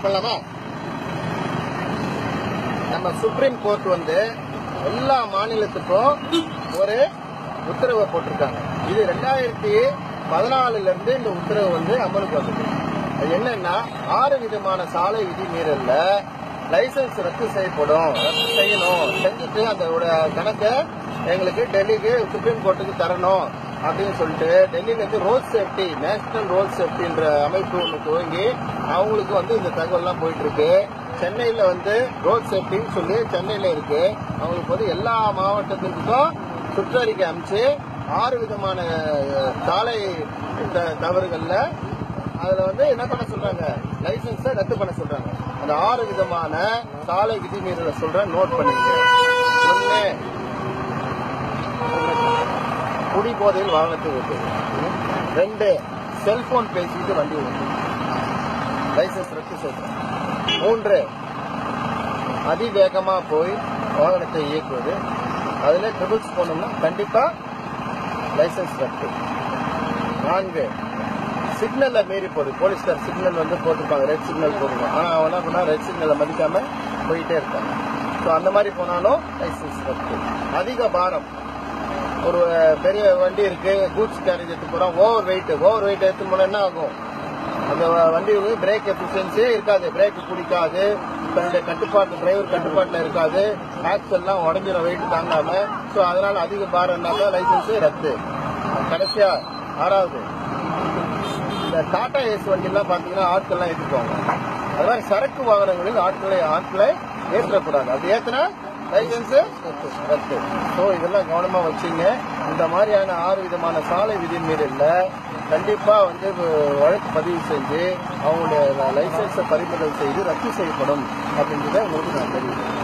Start பண்ணலாமா? நம்ம supreme court வந்து எல்லா மாநிலத்துக்கும் ஒரு உத்தரவை போட்டிருக்காங்க. இது 2014 இருந்து இந்த உத்தரவு வந்து அமலுக்கு வந்தது. அது என்னன்னா 6 விதமான சாலை விதிமீறல்ல லைசன்ஸ் ரத்து செய்யப்படும், ரத்து செய்யணும், செஞ்சுட்டு அதோட கணக்கை எங்களுக்கு டெல்லிக்கு சுப்ரீம் கோர்ட்டுக்கு தரணும் அப்படின்னு சொல்லிட்டு டெல்லியில இருந்து ரோட் சேஃப்டி, நேஷனல் ரோட் சேஃப்டின்ற அமைப்பு ஒன்று துவங்கி அவங்களுக்கு வந்து இந்த தகவல்லாம் போயிட்டு இருக்கு. சென்னையில வந்து ரோட் சேஃப்டின்னு சொல்லி சென்னையில இருக்கு. அவங்களுக்கு வந்து எல்லா மாவட்டத்திற்கும் சுற்றறிக்கை அமைச்சு 6 விதமான சாலை தவறுகள்ல அதுல வந்து என்ன பண்ண சொல்றாங்க, லைசன்ஸை ரத்து பண்ண சொல்றாங்க. அந்த 6 விதமான சாலை விதிமீறலை சொல்றேன், நோட் பண்ணிக்க. 1, குடிபோதையில் வாகனத்தை ஓட்டுவது. 2, செல்போன் பேசிட்டு வண்டி ஓட்டுவது, லைசன்ஸ் ரத்து செய்யணும். 3, அதிவேகமா போய் வாகனத்தை இயக்குவது, அதுல ட்ரிபிள்ஸ் போனோம்னா கண்டிப்பா லைசன்ஸ் ரத்து. 4, சிக்னல்ல மீறி போகுது. போலீஸ்கார் சிக்னல் வந்து போட்டிருப்பாங்க, ரெட் சிக்னல் போட்டுருவாங்க. ஆனா அவன் என்ன பண்ணா ரெட் சிக்னலை மதிக்காம போயிட்டே இருக்காங்க. ஸோ அந்த மாதிரி போனாலும் லைசன்ஸ் ரத்து. அதிக பாரம், ஒரு பெரிய வண்டி இருக்கு, கூட்ஸ் கேரேஜ் எடுத்து போறோம், ஓவர் வெயிட் எடுத்து போனா என்ன ஆகும், அந்த வண்டி பிரேக் எஃபிஷியன்சியே இருக்காது, பிரேக் பிடிக்காது, கட்டுப்பாட்டு டிரைவர் கட்டுப்பாட்டுல இருக்காது, ஆக்சல்லாம் உடஞ்சிடும் வெயிட் தாங்காம. ஸோ அதனால அதிக பாரம்னாக்கா லைசன்ஸ் ரத்து. கடைசியா 6வது, இந்த டாடா ஏஸ் வண்டி எல்லாம் பாத்தீங்கன்னா ஆட்கள்லாம் ஏற்றுக்குவாங்க. அது மாதிரி சரக்கு வாகனங்களில் ஆட்களை ஏற்றக்கூடாது. அது ஏற்றினா லைசன்ஸ் ரத்து. ஸோ இதெல்லாம் கவனமா வச்சுங்க. இந்த மாதிரியான 6 விதமான சாலை விதிமீறல்ல கண்டிப்பா வந்து வழக்கு பதிவு செஞ்சு அவங்களுடைய லைசன்ஸை பறிமுதல் செய்து ரத்து செய்யப்படும் அப்படின்றத உங்களுக்கு நான் தெரிவிக்கிறேன்.